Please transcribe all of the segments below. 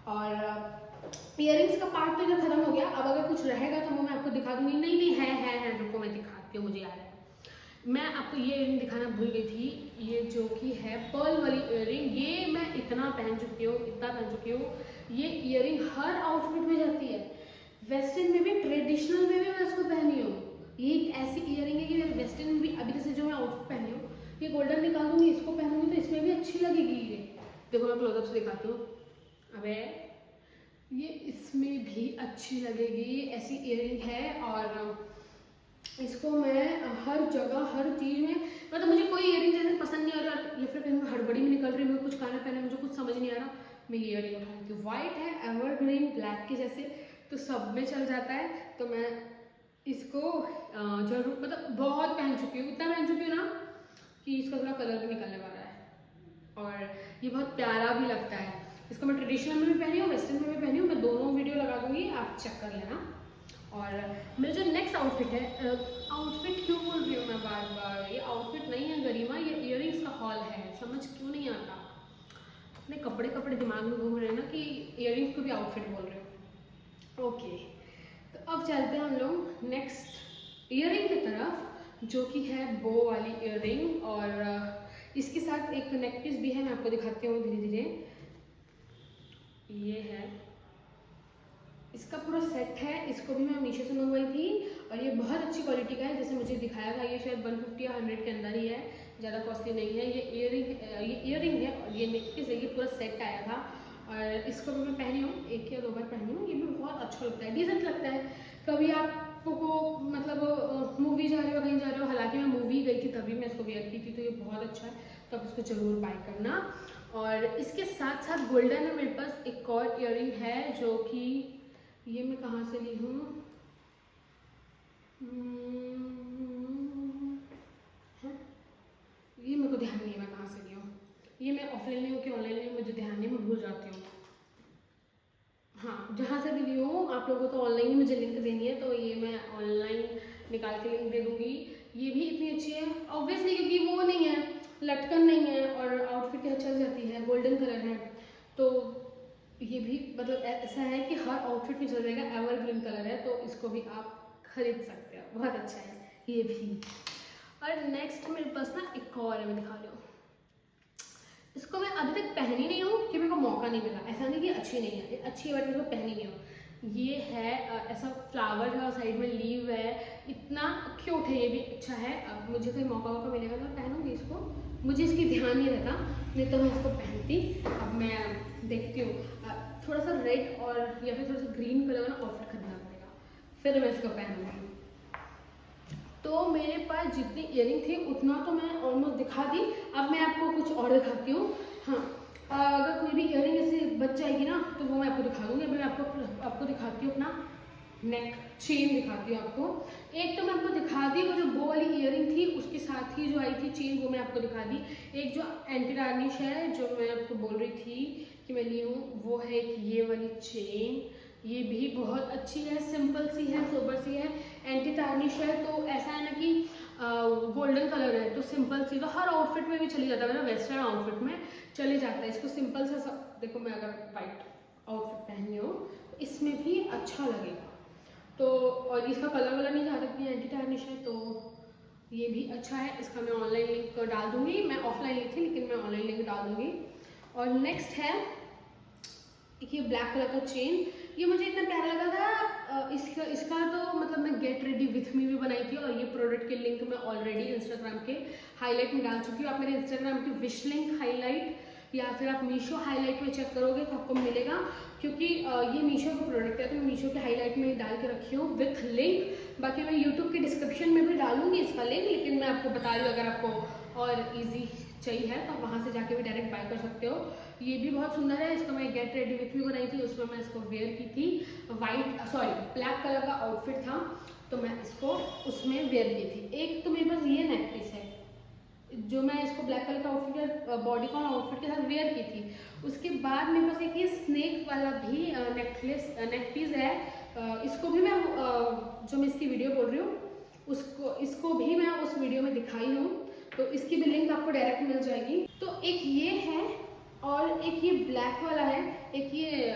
और इयरिंग्स का पार्ट तो इधर खत्म हो गया। अब अगर कुछ रहेगा तो वो मैं आपको दिखा दूंगी। नहीं नहीं है, रुको मैं दिखाती हूँ, मुझे याद है। मैं आपको ये इयरिंग दिखाना भूल गई थी, ये जो कि है पर्ल वाली इयरिंग। ये मैं इतना पहन चुकी हूँ, ये इयरिंग हर आउटफिट में जाती है, वेस्टर्न में भी ट्रेडिशनल में भी मैं इसको पहनी हूँ। ये एक ऐसी इयरिंग है कि मैं वेस्टर्न में भी, अभी जैसे जो मैं आउटफिट पहनी हूँ, ये गोल्डन निकाल दूंगी, इसको पहनूंगी तो इसमें भी अच्छी लगेगी। ये देखो मैं क्लोजअप से दिखाती हूँ। अबे ये इसमें भी अच्छी लगेगी, ऐसी इयरिंग है। और इसको मैं हर जगह हर चीज़ में, मतलब मुझे कोई इयरिंग जैसे पसंद नहीं आ रहा या फिर कहीं हड़बड़ी में निकल रही, मुझे कुछ खाना पहना, मुझे कुछ समझ नहीं आ रहा, मैं ये इयरिंग उठा लेती हूँ। वाइट है, एवरग्रीन ब्लैक के जैसे, तो सब में चल जाता है। तो मैं इसको जरूर, मतलब बहुत पहन चुकी हूँ, इतना पहन चुकी हूँ ना कि इसका थोड़ा कलर भी निकलने वाला है। और ये बहुत प्यारा भी लगता है। इसको मैं ट्रेडिशनल में भी पहनी हूँ, वेस्टर्न में भी पहनी हूँ, मैं दोनों वीडियो लगा दूंगी, आप चेक कर लेना। और मेरा जो नेक्स्ट आउटफिट है, आउटफिट क्यों बोल रही हूँ मैं बार बार, ये आउटफिट नहीं है गरिमा, ये इयरिंग्स का हॉल है। समझ क्यों नहीं आता, अपने कपड़े दिमाग में घूम रहे हैं ना कि इयरिंग्स को भी आउटफिट बोल रहे हो। ओके, तो अब चलते हैं हम लोग नेक्स्ट इयरिंग की तरफ, जो कि है बो वाली इयरिंग। और इसके साथ एक नेक पीस भी है, मैं आपको दिखाती हूँ धीरे धीरे। ये है, इसका पूरा सेट है, इसको भी मैं मीशो से मंगवाई थी और ये बहुत अच्छी क्वालिटी का है। जैसे मुझे दिखाया था, ये शायद 150 या 100 के अंदर ही है, ज़्यादा कॉस्टली नहीं है। ये इयरिंग है और ये नेक पीस है, ये पूरा सेट आया था। और इसको भी मैं पहनी हूँ, 1 या 2 बार पहनी हूँ, ये भी बहुत अच्छा लगता है, डिसेंट लगता है। कभी आपको मतलब मूवी जा रहे हो, कहीं जा रहे हो, हालांकि मैं मूवी गई थी तभी मैं इसको वेयर की थी, तो ये बहुत अच्छा है, तो आप इसको ज़रूर बाय करना। और इसके साथ साथ गोल्डन में मेरे पास एक और इयरिंग है, जो कि ये मैं कहाँ से ली हूँ, ये मेरे को ध्यान नहीं है मैं कहाँ से ली हूँ। ये मैं ऑफलाइन ली हूँ कि ऑनलाइन ली हूँ, मुझे ध्यान नहीं, मैं भूल जाती हूँ। हाँ, जहाँ से भी ली हूँ, आप लोगों को तो ऑनलाइन ही मुझे लिंक देनी है, तो ये मैं ऑनलाइन निकाल के लिंक दे दूँगी। ये भी इतनी अच्छी है ऑब्वियसली, क्योंकि वो नहीं है, लटकन नहीं है और आउटफिट के चल जाती है, गोल्डन कलर है, तो ये भी मतलब ऐसा है कि हर आउटफिट में चल जाएगा, एवरग्रीन कलर है, तो इसको भी आप खरीद सकते हो, बहुत अच्छा है ये भी। और नेक्स्ट मेरे पास ना एक और है, मैं दिखा रही हूँ। इसको मैं अभी तक पहनी नहीं हूँ क्योंकि मेरे को मौका नहीं मिला। ऐसा नहीं कि अच्छी नहीं है, अच्छी है बट मेरे को पहनी नहीं हूँ। ये है ऐसा फ्लावर है और साइड में लीव है, इतना क्यूट है, ये भी अच्छा है। अब मुझे कोई मौका मिलेगा तो मैं पहनूंगी इसको, मुझे इसकी ध्यान नहीं रहता, नहीं तो मैं इसको पहनती। अब मैं देखती हूँ, थोड़ा सा रेड और या फिर थोड़ा सा ग्रीन कलर का आउटफिट खरीदना पड़ेगा, फिर मैं इसको पहनूंगी। तो मेरे पास जितनी इयरिंग थी उतना तो मैं ऑलमोस्ट दिखा दी। अब मैं आपको कुछ और दिखाती हूँ। हाँ, अगर कोई भी इयरिंग ऐसे बच जाएगी ना तो वो मैं आपको दिखा दूँगी। अभी मैं आपको दिखाती हूँ अपना नेक चेन दिखाती हूँ आपको। एक तो मैं आपको दिखा दी वो जो बो वाली इयरिंग थी, उसके साथ ही जो आई थी चेन, वो मैं आपको दिखा दी। एक जो एंटी टार्निश है, जो मैं आपको बोल रही थी कि मैं ली हूँ, वो है एक ये वाली चेन। ये भी बहुत अच्छी है, सिंपल सी है, सोबर सी है, एंटी टार्निश है, तो ऐसा है ना कि गोल्डन कलर है, तो सिंपल सी, तो हर आउटफिट में भी चली जाता है, मतलब वेस्टर्न आउटफिट में चले जाता है। इसको सिंपल सा सब, देखो मैं अगर वाइट आउटफिट पहनी हूँ तो इसमें भी अच्छा लगेगा। तो और इसका कलर वाला नहीं जाता कि एंटी टार्निश है, तो ये भी अच्छा है। इसका मैं ऑनलाइन लिंक डाल दूंगी, मैं ऑफलाइन ली थी लेकिन मैं ऑनलाइन लिंक डाल दूंगी। और नेक्स्ट है ये ब्लैक कलर का चेन, ये मुझे इतना प्यारा लगा था। इसका तो मतलब मैं गेट रेडी विथ मी भी बनाई थी, और ये प्रोडक्ट के लिंक मैं ऑलरेडी इंस्टाग्राम के हाईलाइट में डाल चुकी हूँ। आप मेरे इंस्टाग्राम की विश लिंक हाईलाइट या फिर आप मीशो हाईलाइट में चेक करोगे तो आपको मिलेगा, क्योंकि ये मीशो का प्रोडक्ट है, तो मैं मीशो के हाईलाइट में डाल के रखी हूँ विथ लिंक। बाकी मैं यूट्यूब के डिस्क्रिप्शन में भी डालूंगी इसका लिंक, लेकिन मैं आपको बता रही हूँ अगर आपको और ईजी चाहिए है तो आप वहाँ से जाके भी डायरेक्ट बाय कर सकते हो। ये भी बहुत सुंदर है, इसको मैं गेट रेडी विथ मी बनाई थी, उसमें मैं इसको वेयर की थी, ब्लैक कलर का आउटफिट था, तो मैं इसको उसमें वेयर की थी। एक तो मेरे पास ये नेक पीस है जो मैं इसको ब्लैक कलर का आउटफिट बॉडीकॉन आउटफिट के साथ वेयर की थी। उसके बाद मेरे पास एक ये स्नेक वाला भी नेक पीस है। इसको भी मैं जो मैं इसकी वीडियो बोल रही हूँ इसको भी मैं उस वीडियो में दिखाई हूँ, तो इसकी भी लिंक आपको डायरेक्ट मिल जाएगी। तो एक ये है और एक ये ब्लैक वाला है, एक ये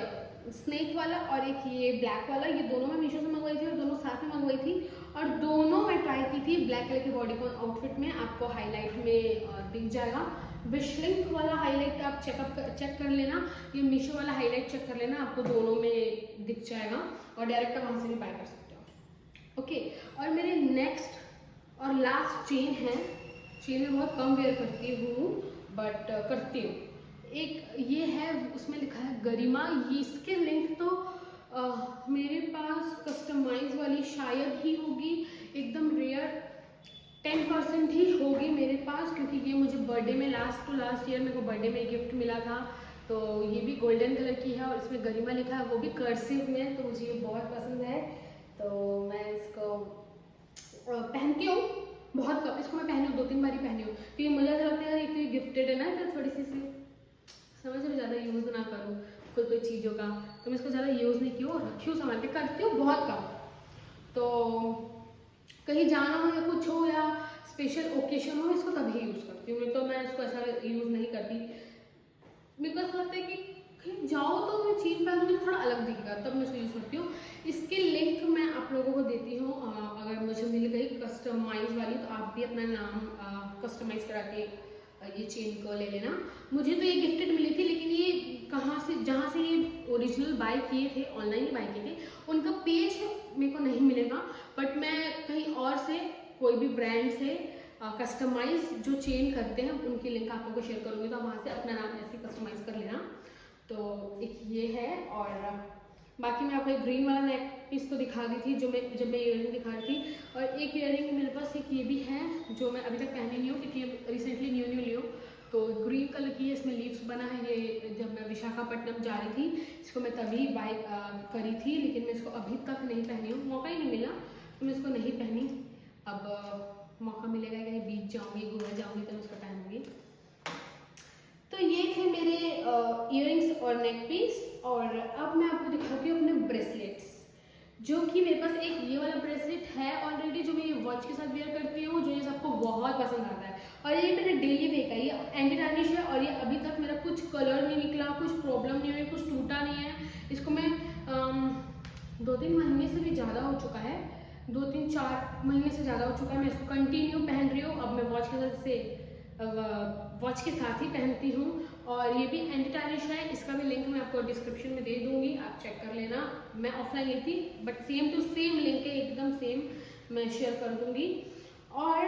वाला और एक ये ब्लैक वाला, ये दोनों मैं मीशो से मंगवाई थी और दोनों साथ में मंगवाई थी और दोनों मैं ट्राई की थी ब्लैक कलर के बॉडीकॉन आउटफिट में। आपको हाईलाइट में दिख जाएगा, विश लिंक वाला हाईलाइट आप चेक कर लेना, ये मीशो वाला हाईलाइट चेक कर लेना, आपको दोनों में दिख जाएगा और डायरेक्ट आप वहाँ से भी बाय कर सकते हो। ओके, और मेरे नेक्स्ट और लास्ट चेन है, चेन में बहुत कम वेयर करती हूँ बट करती हूँ। एक ये है, उसमें लिखा है गरिमा, ये इसके लिंक तो मेरे पास कस्टमाइज वाली शायद ही होगी, एकदम रेयर 10% ही होगी मेरे पास, क्योंकि ये मुझे बर्थडे में लास्ट ईयर मेरे को बर्थडे में गिफ्ट मिला था। तो ये भी गोल्डन कलर की है और इसमें गरिमा लिखा है, वो भी कर्सिव में, तो मुझे ये बहुत पसंद है। तो मैं इसको पहनती हूँ बहुत कम, इसको मैं पहनी हूँ 2-3 बार ही पहनी हूँ, क्योंकि मुझे ऐसा लगता है यार ये गिफ्टेड है ना, तो थोड़ी सी समझ में ज़्यादा यूज़ ना करूँ कोई चीज़ों का, तो मैं इसको ज़्यादा यूज़ नहीं की हूँ, रखी हूँ संभाल के, करती हूँ बहुत कम। तो कहीं जाना हो या कुछ हो या स्पेशल ओकेशन हो, इसको तभी यूज़ करती हूँ, नहीं तो मैं इसको ऐसा यूज़ नहीं करती। मेरे को ऐसा लगता है कि कहीं जाओ तो मैं चीज़ पहनूँगी थोड़ा अलग दिखेगा, तब मैं इसको यूज़ करती हूँ। इसके लिंक मैं आप लोगों को देती हूँ, अगर मुझे मिल गई कस्टमाइज़ वाली तो आप भी अपना नाम कस्टमाइज़ करा के ये चेन को ले लेना। मुझे तो ये गिफ्टेड मिली थी, लेकिन ये कहाँ से, जहाँ से ये ओरिजिनल बाय किए थे, ऑनलाइन ही बाय किए थे, उनका पेज मेरे को नहीं मिलेगा, बट मैं कहीं और से कोई भी ब्रांड से कस्टमाइज जो चेन करते हैं उनकी लिंक आप लोगों को शेयर करूँगी, तो वहाँ से अपना नाम ऐसे कस्टमाइज़ कर लेना। तो एक ये है, और बाकी मैं आपको एक ग्रीन वाला नेक पीस तो दिखा दी थी जब मैं इयररिंग दिखा रही थी, और एक इयररिंग मेरे पास एक ये भी है जो मैं अभी तक पहनी नहीं हूँ, क्योंकि रिसेंटली न्यू ली हूँ। तो ग्रीन कलर की है, इसमें लीव्स बना है, ये जब मैं विशाखापट्टनम जा रही थी इसको मैं तभी बाय करी थी, लेकिन मैं इसको अभी तक नहीं पहनी हूँ, मौका ही नहीं मिला तो मैं इसको नहीं पहनी। अब मौका मिलेगा, कहीं बीच जाऊँगी, गोवा जाऊँगी तो मैं इसको पहनूँगी। तो ये थे मेरे इयररिंग्स और नेक पीस, और अब मैं आपको दिखाती हूँ अपने ब्रेसलेट्स, जो कि मेरे पास एक ये वाला ब्रेसलेट है ऑलरेडी, जो मैं ये वॉच के साथ वेयर करती हूँ, जो ये सबको बहुत पसंद आता है, और ये मेरा डेली वेयर का, ये एंटी टार्निश है और ये अभी तक मेरा कुछ कलर नहीं निकला, कुछ प्रॉब्लम नहीं हुई, कुछ टूटा नहीं है। इसको मैं 2-3 महीने से भी ज़्यादा हो चुका है, 2-3-4 महीने से ज़्यादा हो चुका है, मैं इसको कंटिन्यू पहन रही हूँ। अब मैं वॉच के साथ ही पहनती हूँ, और ये भी एंटी टार्निश है, इसका भी लिंक मैं आपको डिस्क्रिप्शन में दे दूँगी, आप चेक कर लेना। मैं ऑफलाइन ली थी but same to same link है, एकदम सेम, मैं शेयर कर दूँगी। और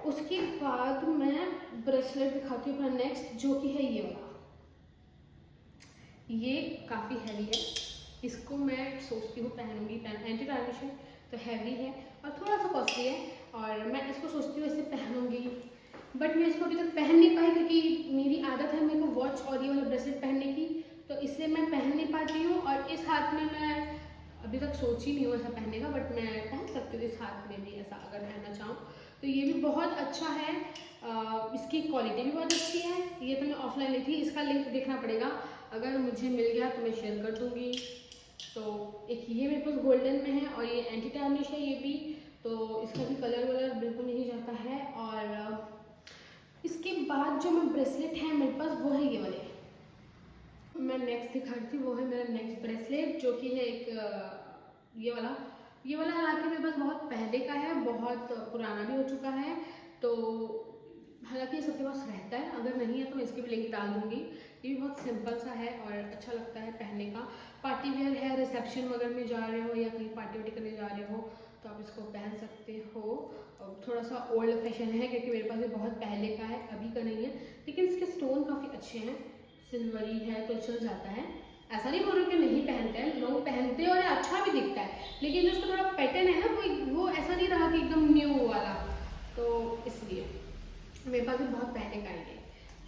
उसके बाद मैं ब्रेसलेट दिखाती हूँ अपना नेक्स्ट, जो कि है ये वाला। ये काफ़ी हैवी है, इसको मैं सोचती हूँ पहनूंगी, एंटी टार्निश है तो हैवी है और थोड़ा सा कॉस्टली है, और मैं इसको सोचती हूँ इसे पहनूंगी, बट मैं इसको अभी तक पहन नहीं पाई, क्योंकि मेरी आदत है मेरे को वॉच और ये वाला ब्रेसलेट पहनने की, तो इसलिए मैं पहन नहीं पाती हूँ। और इस हाथ में मैं अभी तक सोची नहीं हूँ ऐसा पहनने का, बट मैं पहन सकती हूँ इस हाथ में भी ऐसा अगर पहनना चाहूँ तो। ये भी बहुत अच्छा है, इसकी क्वालिटी भी बहुत अच्छी है। ये तो मैं ऑफलाइन ली थी, इसका लिंक देखना पड़ेगा, अगर मुझे मिल गया तो मैं शेयर कर दूँगी। तो एक ये मेरे पास गोल्डन में है और ये एंटी टार्निश है ये भी, तो इसका भी कलर वलर बिल्कुल नहीं जाता है। और इसके बाद जो मैं ब्रेसलेट है मेरे पास वो है ये वाले, मैं नेक्स्ट दिखा रही थी, वो है मेरा नेक्स्ट ब्रेसलेट, जो कि है एक ये वाला हालांकि मेरे पास बहुत पहले का है, बहुत पुराना भी हो चुका है, तो हालांकि ये सबके पास रहता है, अगर नहीं है तो मैं इसकी भी लिंक डाल दूँगी। ये भी बहुत सिंपल सा है और अच्छा लगता है पहनने का, पार्टी वेयर है, रिसेप्शन वगैरह में जा रहे हो या कहीं पार्टी वार्टी करने जा रहे हो तो आप इसको पहन सकते हो। थोड़ा सा ओल्ड फैशन है क्योंकि मेरे पास ये बहुत पहले का है, अभी का नहीं है, लेकिन इसके स्टोन काफ़ी अच्छे हैं, सिल्वरी है तो चल जाता है। ऐसा नहीं बोल रही कि नहीं पहनते हैं, लोग पहनते हैं और अच्छा भी दिखता है, लेकिन जो उसका थोड़ा पैटर्न है ना वो ऐसा नहीं रहा कि एकदम न्यू वाला, तो इसलिए मेरे पास भी बहुत पहले का है।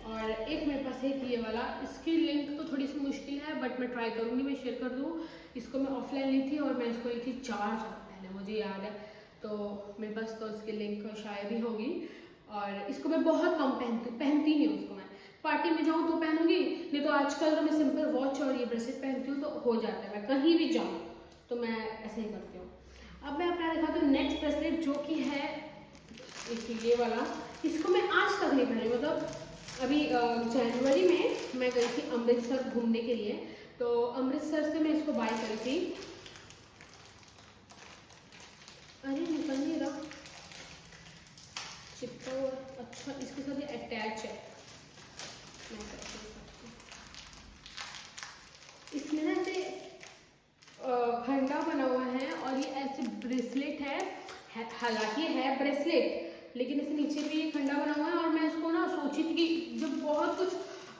और एक मेरे पास है कि ये वाला, इसकी लिंक तो थोड़ी सी मुश्किल है बट मैं ट्राई करूँगी, मैं शेयर कर दूँ। इसको मैं ऑफलाइन ली थी और मैं इसको ली थी 4 साल पहले, मुझे याद है, तो मेरे पास तो इसकी लिंक शायद ही होगी। और इसको मैं बहुत कम पहनती नहीं हूँ, उसको मैं पार्टी में जाऊँ तो पहनूंगी, नहीं तो आजकल तो मैं सिंपल वॉच और ये ब्रेसलेट पहनती हूँ तो हो जाता है, मैं कहीं भी जाऊँ तो मैं ऐसे ही करती हूँ। अब मैं अपना दिखाती हूँ नेक्स्ट ब्रेसलेट, जो कि है ये वाला। इसको मैं आज तक नहीं पहनी, मतलब अभी जनवरी में मैं गई थी अमृतसर घूमने के लिए, तो अमृतसर से मैं इसको बाय करी थी। अरे निकल नहीं रहा, चिपका हुआ। अच्छा इसके साथ ये अटैच है, मैं करती हूँ। इसमें ना ऐसे फंडा बना हुआ है और ये ऐसे ब्रेसलेट है, हालांकि है ब्रेसलेट लेकिन इसे नीचे भी ये फंडा बना हुआ है। और मैं इसको ना सोची थी कि जब बहुत कुछ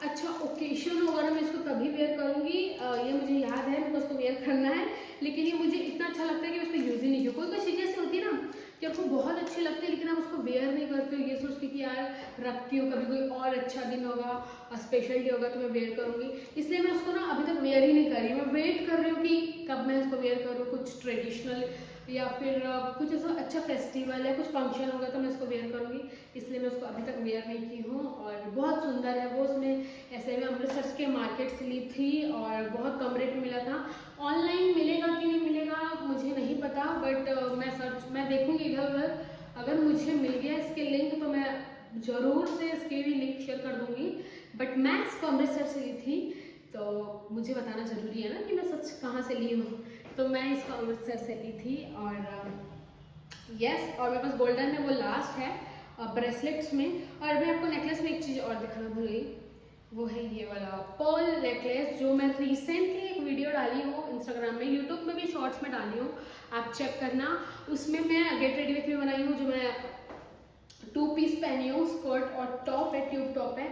अच्छा ओकेशन होगा ना मैं इसको तभी वेयर करूँगी। ये मुझे याद है मेरे को इसको वेयर करना है, लेकिन ये मुझे इतना अच्छा लगता है कि मैं इसको यूज़ ही नहीं किया। कोई कोई चीज़ें ऐसी होती है ना कि आपको बहुत अच्छी लगती है लेकिन आप उसको वेयर नहीं करते हो, ये सोचती कि यार रखती हूँ, कभी कोई और अच्छा दिन होगा, स्पेशल डे होगा तो मैं वेयर करूँगी। इसलिए मैं उसको ना अभी तक वेयर ही नहीं कर रही। मैं वेट कर रही हूँ कि कब मैं इसको वेयर करूँ, कुछ ट्रेडिशनल या फिर कुछ ऐसा अच्छा फेस्टिवल या कुछ फंक्शन होगा तो मैं इसको वेयर करूँगी। इसलिए मैं उसको अभी तक वेयर नहीं की हूँ। और बहुत सुंदर है वो, उसमें ऐसे में अमृतसर के मार्केट से ली थी और बहुत कम रेट में मिला था। ऑनलाइन मिलेगा कि नहीं मिलेगा मुझे नहीं पता, बट मैं देखूँगी इधर उधर, अगर मुझे मिल गया इसके लिंक तो मैं ज़रूर से इसके भी लिंक शेयर कर दूँगी। बट मैं इसको अमृतसर से ली थी तो मुझे बताना ज़रूरी है ना कि मैं सच कहाँ से ली हूँ। तो मैं इसको अमृतसर से ली थी। और यस, और मेरे पास गोल्डन में वो लास्ट है ब्रेसलेट्स में। और मैं आपको नेकलेस में एक चीज़ और दिखाना भूल गई, वो है ये वाला पर्ल नेकलेस जो मैं रिसेंटली एक वीडियो डाली हूँ इंस्टाग्राम में, यूट्यूब में भी शॉर्ट्स में डाली हूँ, आप चेक करना। उसमें मैं गेट रेडी विथ में बनाई हूँ, जो मैं 2 पीस पहनी हूँ, स्कर्ट और टॉप है, ट्यूब टॉप है,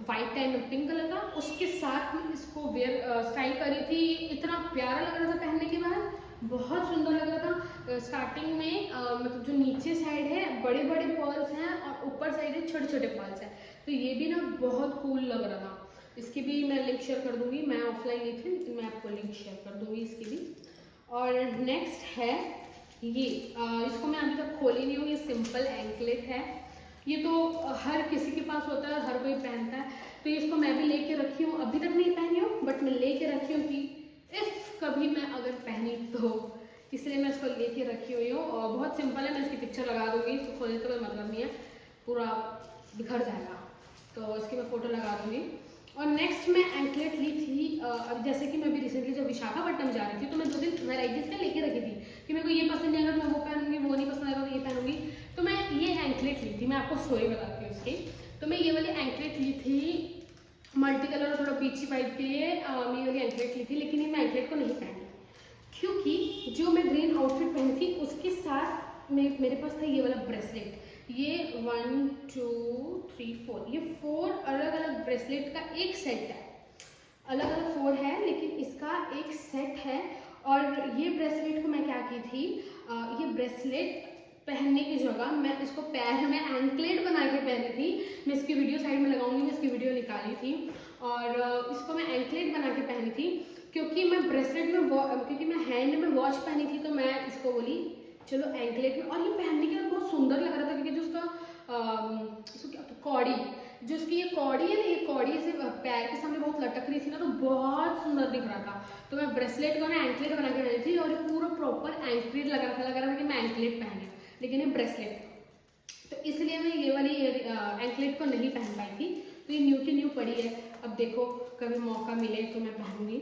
वाइट एंड पिंक कलर का। उसके साथ में इसको वेयर स्टाइल करी थी, इतना प्यारा लग रहा था पहनने के बाद, बहुत सुंदर लग रहा था। स्टार्टिंग में मतलब जो नीचे साइड है बड़े बड़े पर्ल्स हैं और ऊपर साइड है छोटे छोटे पर्ल्स हैं, तो ये भी ना बहुत कूल लग रहा था। इसकी भी मैं लिंक शेयर कर दूंगी, मैं ऑफलाइन ली थी लेकिन मैं आपको लिंक शेयर कर दूंगी इसकी भी। और नेक्स्ट है ये, इसको मैं अभी तक खोली नहीं हूँ, ये सिंपल एंकलेट है। ये तो हर किसी के पास होता है, हर कोई पहनता है, तो इसको मैं भी लेके रखी हूँ। अभी तक नहीं पहनी हूँ बट मैं लेके रखी हूँ कि इफ कभी मैं अगर पहनी तो, इसलिए मैं इसको लेके रखी हुई हूँ। और बहुत सिंपल है, मैं इसकी पिक्चर लगा दूंगी, इसको खोलने का कोई मतलब नहीं है, पूरा बिखर जाएगा, तो इसकी मैं फोटो लगा दूंगी। और नेक्स्ट मैं एंकलेट ली थी, अब जैसे कि मैं भी रिसेंटली जब विशाखापट्टनम जा रही थी तो मैं 2 दिन वेराइटीज़ का लेके रखी थी कि मेरे को ये पसंद नहीं आएगा तो मैं वो पहनूंगी, वो नहीं पसंद आएगा तो ये पहनूंगी। तो मैं ये एंकलेट ली थी, मैं आपको स्टोरी बताती हूँ उसकी। तो मैं ये वाली एंकलेट ली थी मल्टी कलर और थोड़ा पीची वाइट के लिए, मैं ये वाली एंकलेट ली थी, लेकिन ये मैं एंकलेट को नहीं पहनी क्योंकि जो मैं ग्रीन आउटफिट पहनी थी उसके साथ मेरे पास था ये वाला ब्रेसलेट। ये 1 2 3 4, ये 4 अलग अलग ब्रेसलेट का एक सेट है, अलग अलग 4 है लेकिन इसका एक सेट है। और ये ब्रेसलेट को मैं क्या की थी, ये ब्रेसलेट पहनने की जगह मैं इसको पैर में एंकलेट बना के पहनी थी। मैं इसकी वीडियो साइड में लगाऊंगी, मैं इसकी वीडियो निकाली थी और इसको मैं एंकलेट बना के पहनी थी क्योंकि मैं ब्रेसलेट में क्योंकि मैं हैंड में वॉच पहनी थी तो मैं इसको बोली चलो एंकलेट में। और ये पहनने के बाद बहुत सुंदर लग रहा था क्योंकि जो उसका क्या कौड़ी, जो इसकी ये कौड़ी है ना, ये कौड़ी ऐसे पैर के सामने बहुत लटक रही थी ना, तो बहुत सुंदर दिख रहा था। तो मैं ब्रेसलेट को ना एंकलेट बना के पहनी थी और ये पूरा प्रॉपर एंकलेट लग रहा था कि मैं एंकलेट पहनी हूँ, लेकिन ये ब्रेसलेट, तो इसलिए मैं ये वाली एंकलेट को नहीं पहन पाई थी। तो ये न्यू की न्यू पड़ी है, अब देखो कभी मौका मिले तो मैं पहनूंगी।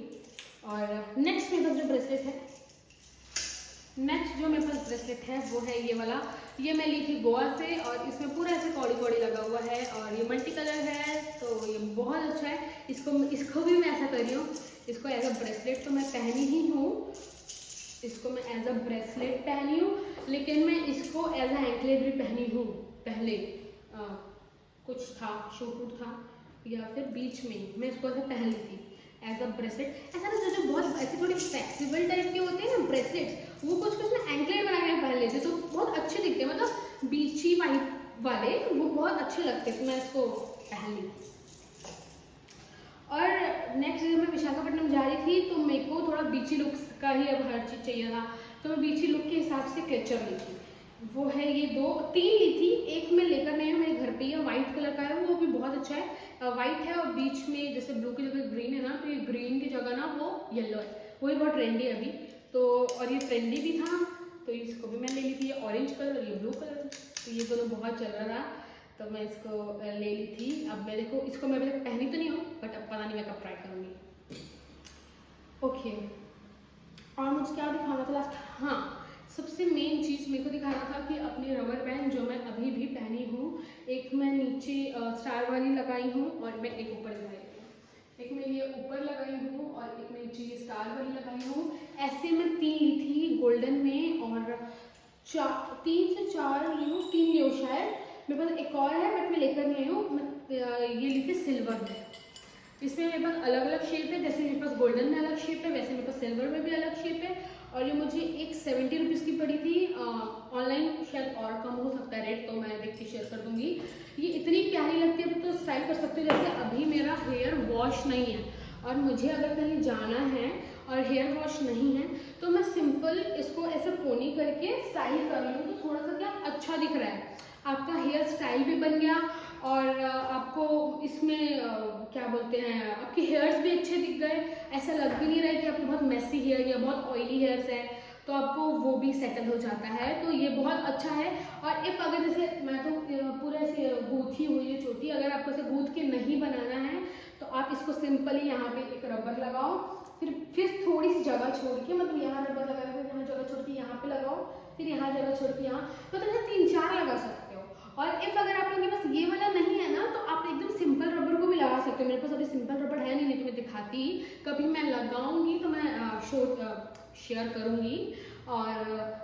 और नेक्स्ट मेरे पास जो ब्रेसलेट है, नेक्स्ट जो मेरे पास ब्रेसलेट है वो है ये वाला। ये मैं ली थी गोवा से और इसमें पूरा ऐसे कौड़ी कौड़ी लगा हुआ है और ये मल्टी कलर है, तो ये बहुत अच्छा है। इसको भी मैं ऐसा कर रही हूँ, इसको एज अ ब्रेसलेट तो मैं पहनी ही हूँ, इसको मैं एज अ ब्रेसलेट पहनी हूँ, लेकिन मैं इसको एज अ एंकलेट भी पहनी हूँ। पहले कुछ था, शूट था या फिर बीच में मैं इसको ऐसे पहन ली थी एज अ ब्रेसलेट। ऐसा ना जो बहुत ऐसे थोड़े फ्लेक्सिबल टाइप के होते हैं ना ब्रेसलेट्स, वो कुछ कुछ ना एंकलेट बना के पहन लेते तो बहुत अच्छे दिखते हैं, मतलब बीची वाइट वाले वो बहुत अच्छे लगते, तो मैं इसको पहन ली। और नेक्स्ट जब मैं विशाखापट्टनम जा रही थी तो मेरे को थोड़ा बीची लुक का ही अब हर चीज़ चाहिए था, तो मैं बीची लुक के हिसाब से क्लेचर ली थी। वो है ये 3 ली थी, एक मैं लेकर नहीं हूँ, मेरे घर पे ही है, वाइट कलर का है, वो भी बहुत अच्छा है, वाइट है और बीच में जैसे ब्लू की जगह ग्रीन है ना, तो ये ग्रीन की जगह ना वो येलो है, वही बहुत ट्रेंडी है अभी तो। और ये ट्रेंडी भी था तो इसको भी मैं ले ली थी, ये ऑरेंज कलर और ये ब्लू कलर, तो ये दोनों बहुत चल रहा था तो मैं इसको ले ली थी। अब मैं देखो इसको मैं अभी तक पहनी तो नहीं हूँ बट अब पता नहीं मैं कब ट्राई करूँगी। ओके, और मुझे क्या दिखाना था लास्ट, हाँ सबसे मेन चीज़ मेरे को दिखाना था कि अपनी रबर बैंड जो मैं अभी भी पहनी हूँ, एक मैं नीचे स्टार वाली लगाई हूँ और मैं एक ऊपर लगाई हूँ, एक मैं ये ऊपर लगाई हूँ और एक मैं नीचे स्टार वाली लगाई हूँ। ऐसे मैं 3 ली थी गोल्डन में और 3 से 4 ली हूँ, 3 ली हूँ शायद, मेरे पास एक और है बट मैं लेकर नहीं आई हूँ। मैं ये ली थी सिल्वर में। इसमें मेरे पास अलग अलग शेप है, जैसे मेरे पास गोल्डन में अलग शेप है वैसे मेरे पास सिल्वर में भी अलग शेप है। और ये मुझे एक 70 रुपीज़ की पड़ी थी, ऑनलाइन शायद और कम हो सकता है रेट, तो मैं देख के शेयर कर दूंगी। ये इतनी प्यारी लगती है, तो स्टाइल कर सकते हो। जैसे अभी मेरा हेयर वॉश नहीं है और मुझे अगर कहीं जाना है और हेयर वॉश नहीं है तो मैं सिंपल इसको ऐसे पोनी करके स्टाइल कर लूँ तो थोड़ा सा क्या अच्छा दिख रहा है, आपका हेयर स्टाइल भी बन गया और आपको इसमें क्या बोलते हैं, आपके हेयर्स भी अच्छे दिख गए। ऐसा लग भी नहीं रहा है कि आपके बहुत मेसी हेयर या बहुत ऑयली हेयर्स है, तो आपको वो भी सेटल हो जाता है। तो ये बहुत अच्छा है। और इफ़ अगर जैसे मैं तो पूरा ऐसे गूथी हुई है चोटी, अगर आपको ऐसे गूथ के नहीं बनाना है तो आप इसको सिंपली यहाँ पे एक रबर लगाओ, फिर थोड़ी सी जगह छोड़ के, मतलब यहाँ रबर लगा के यहाँ जगह छोड़ के यहाँ पे लगाओ, फिर यहाँ जगह छोड़ के यहाँ, मतलब यहाँ 3-4 लगा सकते हो। और इफ अगर आप लोगों के पास ये वाला नहीं है ना तो आप एकदम सिंपल रबर को भी लगा सकते हो। मेरे पास अभी सिंपल रबर है नहीं तो मैं दिखाती, कभी मैं लगाऊंगी तो मैं शेयर करूंगी, और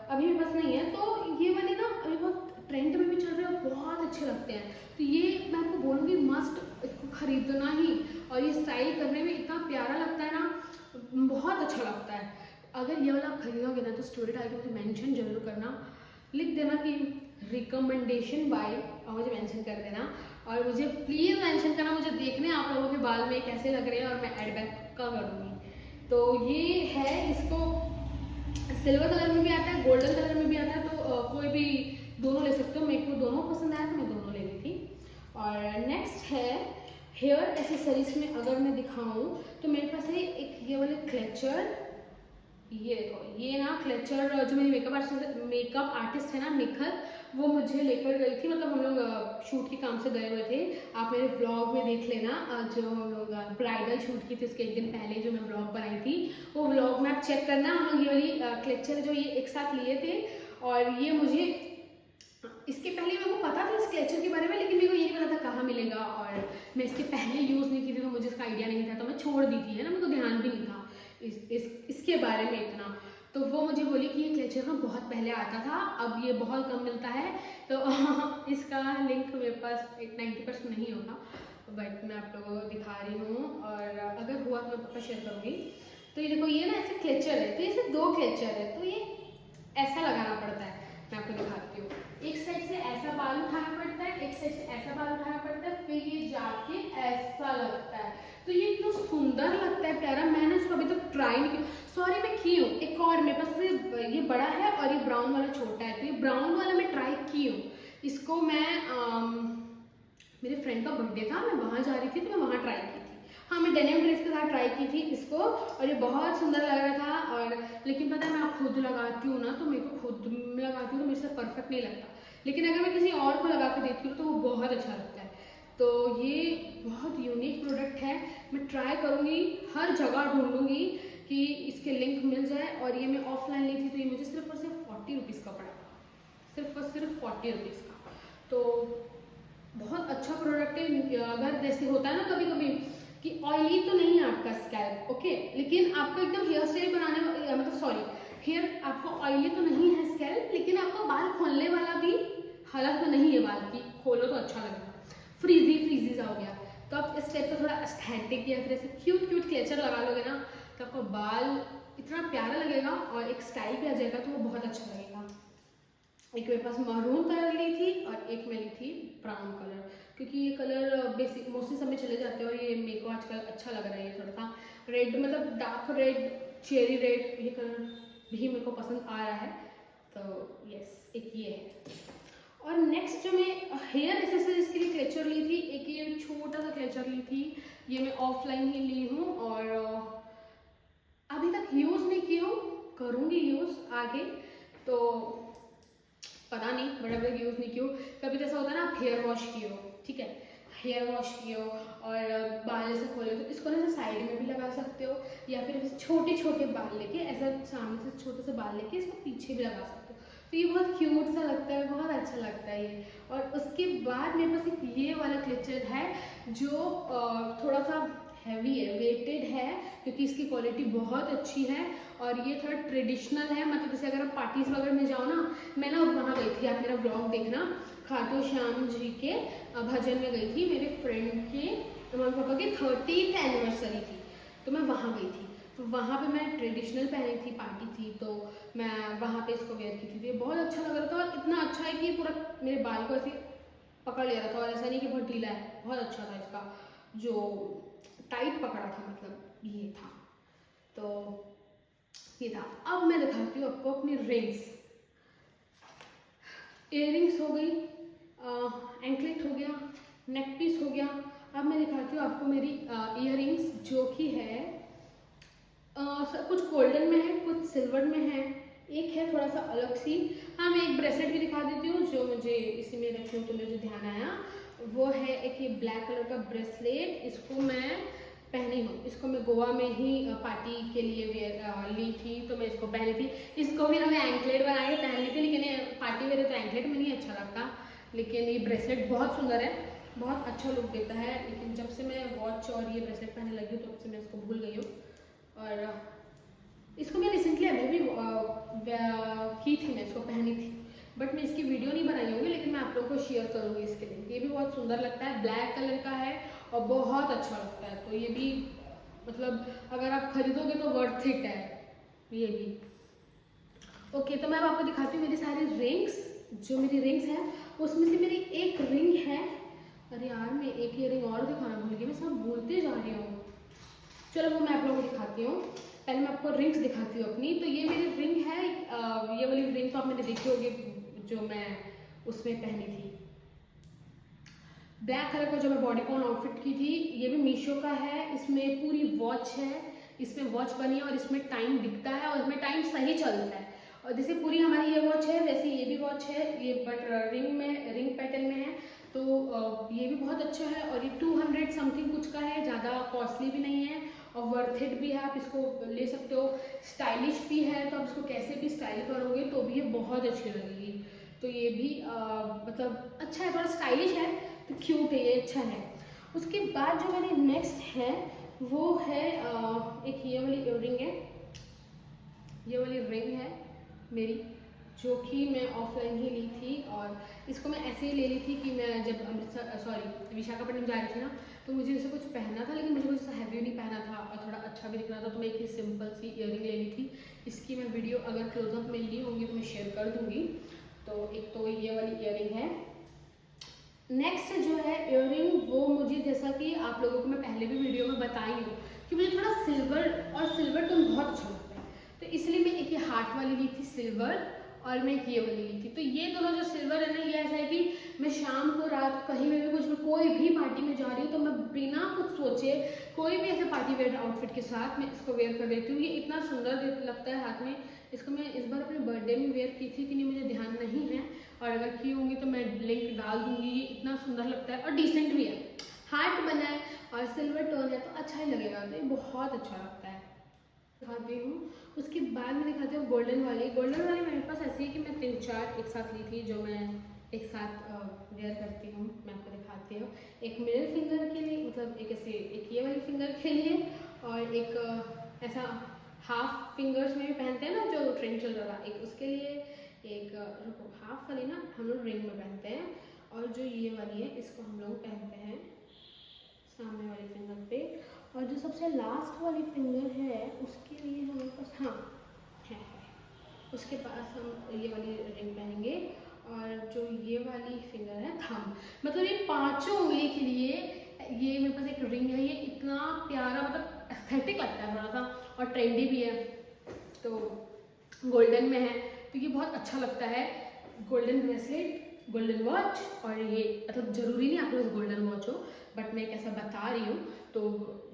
अभी मेरे पास नहीं है। तो ये वाले ना अभी बहुत ट्रेंड में भी चल रहे हैं और बहुत अच्छे लगते हैं, तो ये मैं आपको बोलूँगी मस्ट इसको खरीदना ही। और ये स्टाइल करने में इतना प्यारा लगता है ना, बहुत अच्छा लगता है। अगर ये वाला आप खरीदोगे ना तो स्टोरी डाल के मुझे मेंशन जरूर करना, लिख देना कि रिकमेंडेशन बाय, और मुझे मेंशन कर देना। और मुझे प्लीज़ मेंशन करना, मुझे देखने आप लोगों के बाल में कैसे लग रहे हैं और मैं एड बैक का करूँगी। तो ये है, इसको सिल्वर कलर में भी आता है, गोल्डन कलर में भी आता है, तो कोई भी दोनों ले सकते हो। मेरे को दोनों पसंद आया तो मैं दोनों ले ली थी। और नेक्स्ट है हेयर एसेसरीज में अगर मैं दिखाऊं तो मेरे पास है एक ये वाले क्लेचर। ये देखो, ये ना क्लेचर जो मेरी मेकअप आर्टिस्ट है ना निखत, वो मुझे लेकर गई थी, मतलब हम लोग शूट के काम से गए हुए थे। आप मेरे व्लॉग में देख लेना, जो हम लोग ब्राइडल शूट की थी उसके एक दिन पहले जो मैं व्लॉग बनाई थी, वो व्लॉग में आप चेक करना। हम लोग ये वाली क्लेचर जो ये एक साथ लिए थे, और ये मुझे इसके पहले मेरे को पता था इस क्लेचर के बारे में, लेकिन मेरे को ये नहीं पता था कहाँ मिलेगा, और मैं इसके पहले यूज़ नहीं की थी तो मुझे इसका आइडिया नहीं था, तो मैं छोड़ दी थी, है ना, मेरे को ध्यान भी नहीं था इसके बारे में इतना। तो वो मुझे बोली कि ये क्लेचर ना बहुत पहले आता था, अब ये बहुत कम मिलता है, तो इसका लिंक मेरे पास 90% नहीं होगा, बट मैं आप लोगों को दिखा रही हूँ, और अगर हुआ तो मैं पक्का शेयर करूँगी। तो ये देखो, ये ना ऐसे क्लेचर है, तो ये 2 क्लेचर है, तो ये ऐसा लगाना पड़ता है। मैं आपको दिखाती हूँ, एक साइड से ऐसा बाल उठाना पड़ता है, एक साइड से ऐसा बाल उठाना पड़ता है, फिर ये जाके ऐसा लगता है। तो ये इतना सुंदर लगता है, प्यारा। मैंने इसको अभी तक ट्राई नहीं किया, सॉरी मैं की हूँ। एक और मेरे पास ये बड़ा है और ये ब्राउन वाला छोटा है, तो ये ब्राउन वाला मैं ट्राई की हूँ। इसको मैं मेरे फ्रेंड का बर्थडे था, मैं वहाँ जा रही थी तो मैं वहाँ ट्राई की थी। हाँ, मैं डेनिम ड्रेस के साथ ट्राई की थी इसको, और ये बहुत सुंदर लग रहा था। और लेकिन पता है, मैं खुद लगाती हूँ ना, तो मेरे को खुद लगाती हूँ तो मेरे से परफेक्ट नहीं लगता, लेकिन अगर मैं किसी और को लगा के देती हूँ तो वो बहुत अच्छा लगता है। तो ये बहुत यूनिक प्रोडक्ट है, मैं ट्राई करूँगी, हर जगह ढूंढूंगी कि इसके लिंक मिल जाए। और ये मैं ऑफलाइन ली थी तो ये मुझे सिर्फ और सिर्फ 40 रुपीज़ का पड़ा, सिर्फ और सिर्फ 40 रुपीज़ का। तो बहुत अच्छा प्रोडक्ट है। अगर जैसे होता है ना कभी कभी कि ऑयली तो नहीं है आपका स्कैल्प, ओके, लेकिन आपका एकदम हेयर स्टाइल बनाने, मतलब सॉरी, हेयर आपका ऑयली तो नहीं है स्कैल्प, लेकिन आपका बाल खोलने वाला भी हालत में नहीं है बाल की, खोलो तो अच्छा लगेगा, फ्रीजी फ्रीजी सा हो गया। तो आप इस टाइप का थोड़ा एस्थेटिक या फिर ऐसे क्यूट क्यूट क्लेचर लगा लोगे ना, तो आपका बाल इतना प्यारा लगेगा और एक स्टाइल भी आ जाएगा, तो वो बहुत अच्छा लगेगा। एक मेरे पास मरून कलर ली थी और एक मैं ली थी ब्राउन कलर, क्योंकि ये कलर बेसिक मोस्टली सब में चले जाते हैं, और ये मेरे को आजकल अच्छा लग रहा है। ये थोड़ा सा रेड, मतलब डार्क रेड, चेरी रेड, ये कलर भी मेरे को पसंद आ रहा है। तो यस, एक ये है। और नेक्स्ट जो मैं हेयर एक्सेसरीज के लिए क्लेचर ली थी, एक ये छोटा सा क्लेचर ली थी, ये मैं ऑफलाइन ही ली हूँ, और अभी तक यूज़ नहीं की हूँ, करूँगी यूज़ आगे, तो पता नहीं, बट अभी तक यूज़ नहीं की हूँ। कभी जैसा होता है ना, आप हेयर वॉश किए हो, ठीक है, हेयर वॉश किए हो और बाल ऐसे खोले हो तो इसको ना साइड में भी लगा सकते हो, या फिर ऐसे छोटे छोटे बाल लेके ऐसा सामने से छोटे से बाल लेके इसको पीछे भी लगा सकते हो। तो ये बहुत क्यूट सा लगता है, बहुत अच्छा लगता है ये। और उसके बाद मेरे पास एक ये वाला क्लचर है जो थोड़ा सा हैवी है, वेटेड है, क्योंकि इसकी क्वालिटी बहुत अच्छी है और ये थोड़ा ट्रेडिशनल है। मतलब जैसे अगर आप पार्टीज वगैरह में जाओ ना, मैं ना वहाँ गई थी, आप मेरा ब्लॉग देखना, खाटू श्याम जी के भजन में गई थी, मेरे फ्रेंड के मम्मी पापा की 30th एनिवर्सरी थी, तो मैं वहाँ गई थी। तो वहाँ पे मैं ट्रेडिशनल पहनी थी, पार्टी थी, तो मैं वहाँ पे इसको वेयर की थी। तो ये बहुत अच्छा लग रहा था और इतना अच्छा है कि पूरा मेरे बाल को ऐसे पकड़ ले रहा था, और ऐसा नहीं कि बहुत ढीला है, बहुत अच्छा था इसका जो टाइट पकड़ा था, मतलब ये था। तो ये था। अब मैं दिखाती हूँ आपको अपनी रिंग्स। इयररिंग्स हो गई, एंकलेट हो गया, नेक पीस हो गया। अब मैं दिखाती हूँ आपको मेरी इयररिंग्स, जो कि है कुछ गोल्डन में है, कुछ सिल्वर में है, एक है थोड़ा सा अलग सी। हाँ, मैं एक ब्रेसलेट भी दिखा देती हूँ जो मुझे इसी में रखी हूँ, तो मुझे ध्यान आया, वो है एक ये ब्लैक कलर का ब्रेसलेट। इसको मैं पहनी हूँ, इसको मैं गोवा में ही पार्टी के लिए ली थी, तो मैं इसको पहनी थी। इसको भी ना मैं एंकलेट बना के पहन ली थी, लेकिन पार्टी वेयर तो एंकलेट में नहीं अच्छा लगता, लेकिन ये ब्रेसलेट बहुत सुंदर है, बहुत अच्छा लुक देता है। लेकिन जब से मैं वॉच और ये ब्रेसलेट पहनने लगी हूँ, तब से मैं इसको भूल गई हूँ। और इसको मैं रिसेंटली अभी भी की थी, मैं इसको पहनी थी, बट मैं इसकी वीडियो नहीं बनाई होंगी, लेकिन मैं आप लोगों को शेयर करूँगी इसके लिंक। ये भी बहुत सुंदर लगता है, ब्लैक कलर का है और बहुत अच्छा लगता है। तो ये भी मतलब अगर आप खरीदोगे तो वर्थ इट है ये भी। ओके, तो मैं अब आपको दिखाती हूँ मेरी सारी रिंग्स। जो मेरी रिंग्स हैं उसमें से मेरी एक रिंग है, अरे यार मैं एक इयरिंग और दिखाना भूल गई, मैं सब भूलते जा रही हूँ। चलो वो मैं आप लोगों को दिखाती हूँ। पहले मैं आपको रिंग्स दिखाती हूँ अपनी। तो ये मेरी रिंग है, ये वाली रिंग तो आपने देखी होगी जो मैं उसमें पहनी थी, ब्लैक कलर का, जो मैं बॉडीकॉन आउटफिट की थी। ये भी मीशो का है, इसमें पूरी वॉच है, इसमें वॉच बनी है और इसमें टाइम दिखता है और इसमें टाइम सही चलता है। और जैसे पूरी हमारी ये वॉच है वैसे ये भी वॉच है, ये बट रिंग पैटर्न में है, तो ये भी बहुत अच्छा है। और ये 200 समथिंग कुछ का है, ज़्यादा कॉस्टली भी नहीं है और वर्थ इट भी है, आप इसको ले सकते हो। स्टाइलिश भी है, तो आप इसको कैसे भी स्टाइल करोगे तो भी ये बहुत अच्छी लगेगी। तो ये भी मतलब अच्छा है, थोड़ा स्टाइलिश है, तो क्यूट है ये, अच्छा है। उसके बाद जो मेरी नेक्स्ट है वो है एक ये वाली इयररिंग है, ये वाली रिंग है मेरी, जो कि मैं ऑफलाइन ही ली थी। और इसको मैं ऐसे ही ले ली थी कि मैं जब विशाखापट्टनम जा रही थी ना, तो मुझे इसे कुछ पहनना था, लेकिन मुझे कुछ हैवी नहीं पहना था और थोड़ा अच्छा भी दिख रहा था, तो मैं एक ही सिंपल सी इयररिंग ले ली थी। इसकी मैं वीडियो अगर क्लोजअप में ली होंगी तो मैं शेयर कर दूँगी। तो एक तो ये वाली इयररिंग है। नेक्स्ट जो है इयररिंग, वो मुझे जैसा कि आप लोगों को मैं पहले भी वीडियो में बताई हूँ कि मुझे थोड़ा सिल्वर और सिल्वर टोन बहुत अच्छा लगता है, तो इसलिए मैं एक ये हार्ट वाली ली थी सिल्वर, और मैं एक ये वाली ली थी। तो ये दोनों जो सिल्वर है ना, ये ऐसा है कि मैं शाम को रात कहीं में भी कुछ भी कोई भी पार्टी में जा रही हूँ तो मैं बिना कुछ सोचे कोई भी ऐसे पार्टी वेयर आउटफिट के साथ मैं इसको वेयर कर देती हूँ। ये इतना सुंदर लगता है हाथ में। इसको मैं इस बार अपने बर्थडे में वेयर की थी कि नहीं मुझे ध्यान नहीं है, और अगर की होंगी तो मैं लिंक डाल दूंगी। ये इतना सुंदर लगता है और डिसेंट भी है, हार्ट बना है और सिल्वर टोन है, तो अच्छा ही लगेगा। तो ये बहुत अच्छा लगता है। दिखाती हूँ, उसके बाद मैं दिखाती हूँ गोल्डन वाली। गोल्डन वाली मेरे पास ऐसी है कि मैं 3-4 एक साथ ली थी, जो मैं एक साथ वेयर करती हूँ। मैं आपको दिखाती हूँ, एक मिडिल फिंगर के लिए, मतलब एक ऐसे एक ये वाली फिंगर के लिए, और एक ऐसा हाफ फिंगर्स में भी पहनते हैं ना जो ट्रेंड चल रहा था, एक उसके लिए, एक रुको हाफ वाली ना हम लोग रिंग में पहनते हैं, और जो ये वाली है इसको हम लोग पहनते हैं सामने वाली फिंगर पे। और जो सबसे लास्ट वाली फिंगर है उसके लिए हमारे पास हाँ है, उसके पास हम ये वाली रिंग पहनेंगे। और जो ये वाली फिंगर है थंब, मतलब ये पांचों उंगली के लिए ये मेरे पास एक रिंग है। ये इतना प्यारा, मतलब एस्थेटिक लगता है थोड़ा सा, और ट्रेंडी भी है, तो गोल्डन में है तो ये बहुत अच्छा लगता है। गोल्डन ब्रेसलेट, गोल्डन वॉच, और ये मतलब ज़रूरी नहीं आपके पास गोल्डन वॉच हो, बट मैं कैसा बता रही हूँ। तो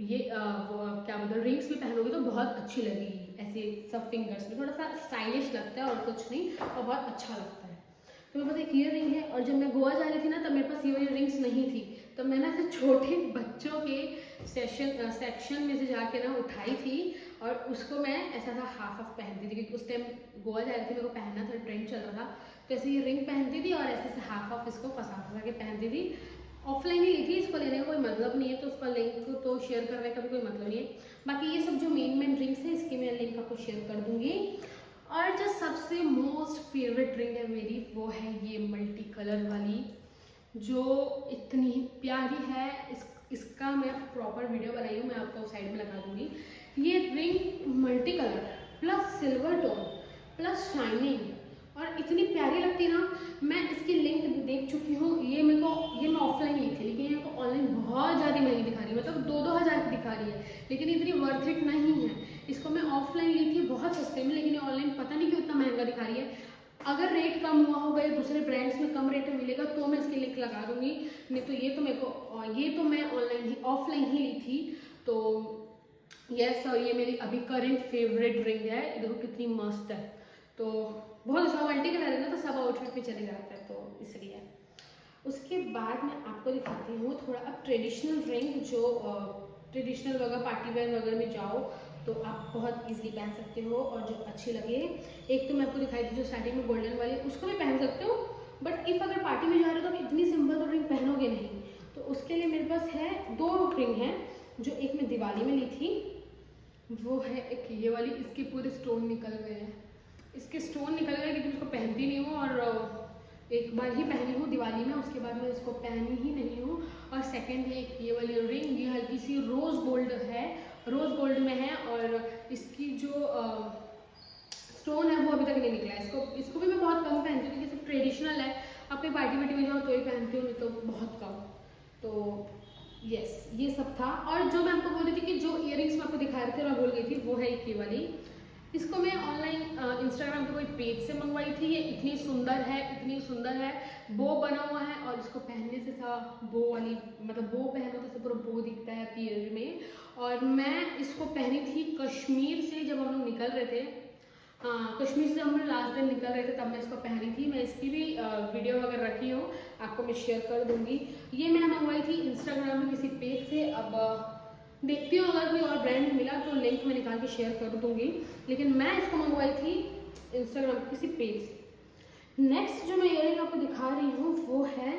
ये वो क्या मतलब रिंग्स भी पहनोगे तो बहुत अच्छी लगेगी, ऐसे सब फिंगर्स में थोड़ा सा स्टाइलिश लगता है और कुछ नहीं, और बहुत अच्छा लगता है। तो मेरे पास एक ये रिंग है, और जब मैं गोवा जा रही थी ना तब मेरे पास ये वाली रिंग्स नहीं थी, तो मैंने ऐसे छोटे बच्चों के सेक्शन में से जाके ना उठाई थी और उसको मैं ऐसा था हाफ हाफ पहनती थी, क्योंकि उस टाइम गोवा जा रही थी, मेरे को पहनना था, ट्रेंड चल रहा था। तो ऐसे ये रिंग पहनती थी और ऐसे से हाफ हाफ इसको फंसा फंसा के पहनती थी। ऑफलाइन ही ली थी, इसको लेने का कोई मतलब नहीं है, तो उसका लिंक तो शेयर करने का भी कोई मतलब नहीं है। बाकी ये सब जो मेन रिंग्स है इसकी मैं लिंक आपको शेयर कर दूंगी। और जो सबसे मोस्ट फेवरेट रिंग है मेरी, वो है ये मल्टी कलर वाली, जो इतनी प्यारी है। इसका मैं प्रॉपर वीडियो बनाई हूँ, मैं आपको साइड में लगा दूंगी। ये ring multi colour plus silver tone plus shining और इतनी प्यारी लगती है ना। मैं इसकी लिंक देख चुकी हूँ, ये मैं ऑफलाइन ली थी, लेकिन ये को ऑनलाइन बहुत ज़्यादा महंगी दिखा रही है, मतलब 2-2 हज़ार की दिखा रही है, लेकिन इतनी वर्थ इट नहीं है। इसको मैं ऑफलाइन ली थी बहुत सस्ते में, लेकिन ऑनलाइन पता नहीं क्यों इतना महंगा दिखा रही है। अगर रेट कम हुआ होगा या दूसरे ब्रांड्स में कम रेट में मिलेगा तो मैं इसकी लिंक लगा दूंगी, नहीं तो ये तो मैं ऑफलाइन ही ली थी। तो यस, और ये मेरी अभी करंट फेवरेट रिंग है। देखो कितनी मस्त है, तो बहुत अच्छा मल्टी कलर है ना, तो सब आउटफिट में चले जाता है, तो इसलिए। उसके बाद मैं आपको दिखाती हूँ थोड़ा अब ट्रेडिशनल रिंग, जो ट्रेडिशनल वगैरह पार्टी वेयर वगैरह में जाओ तो आप बहुत इजीली पहन सकते हो और जो अच्छी लगे। एक तो मैं आपको दिखाई थी जो स्टार्टिंग में गोल्डन वाली, उसको भी पहन सकते हो, बट इफ़ अगर पार्टी में जा रहे हो तो इतनी सिंपल तो रिंग पहनोगे नहीं, तो उसके लिए मेरे पास है 2 रिंग हैं। जो एक मैं दिवाली में ली थी वो है एक ये वाली, इसके पूरे स्टोन निकल गए हैं, इसके स्टोन निकल गए क्योंकि उसको पहनती नहीं हूँ और एक बार ही पहनी हूँ दिवाली में, उसके बाद मैं इसको पहनी ही नहीं हूँ। और सेकंड है एक ये वाली रिंग, ये हल्की सी रोज़ गोल्ड है, रोज़ गोल्ड में है और इसकी जो स्टोन है वो अभी तक नहीं निकला है। इसको भी मैं बहुत कम पहनती हूँ क्योंकि ट्रेडिशनल है, अपने पार्टी वार्टी में जाओ तो ही पहनती हूँ, नहीं तो बहुत कम। तो यस, ये सब था। और जो मैं आपको बोल रही थी कि जो इयरिंग्स मैं आपको दिखा रही थी और मैं भूल गई थी, वो है ये वाली। इसको मैं ऑनलाइन इंस्टाग्राम पे कोई पेज से मंगवाई थी। ये इतनी सुंदर है, बो बना हुआ है और इसको पहनने से सा बो वाली, मतलब बो पहनो तो पूरा बो दिखता है ईयर में। और मैं इसको पहनी थी कश्मीर से, जब हम लोग निकल रहे थे, हाँ कश्मीर से हम लोग लास्ट दिन निकल रहे थे तब मैं इसको पहनी थी। मैं इसकी भी वीडियो अगर रखी हो आपको मैं शेयर कर दूंगी। ये मैं मंगवाई थी इंस्टाग्राम में किसी पेज से, अब देखती हूँ अगर कोई और ब्रांड मिला तो लिंक में निकाल के शेयर कर दूंगी, लेकिन मैं इसको मंगवाई थी इंस्टाग्राम किसी पेज से। नेक्स्ट जो मैं इयरिंग आपको दिखा रही हूँ वो है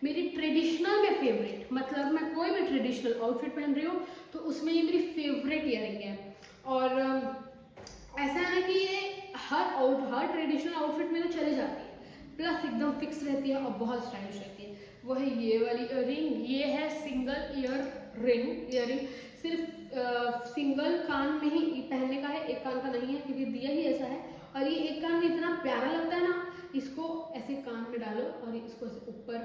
मेरी ट्रेडिशनल में फेवरेट, मतलब मैं कोई भी ट्रेडिशनल आउटफिट पहन रही हूँ तो उसमें ये मेरी फेवरेट इयरिंग है। और ऐसा है ना कि ये हर ट्रेडिशनल आउटफिट में तो चले जाती है, प्लस एकदम फिक्स रहती है और बहुत स्टाइलिश रहती है। वो है ये वाली इयरिंग, ये है सिंगल इयरिंग, सिर्फ सिंगल कान में ही पहनने का है, एक कान का नहीं है क्योंकि दिया ही ऐसा है। और ये एक कान में इतना प्यारा लगता है ना, इसको ऐसे कान में डालो और इसको ऐसे ऊपर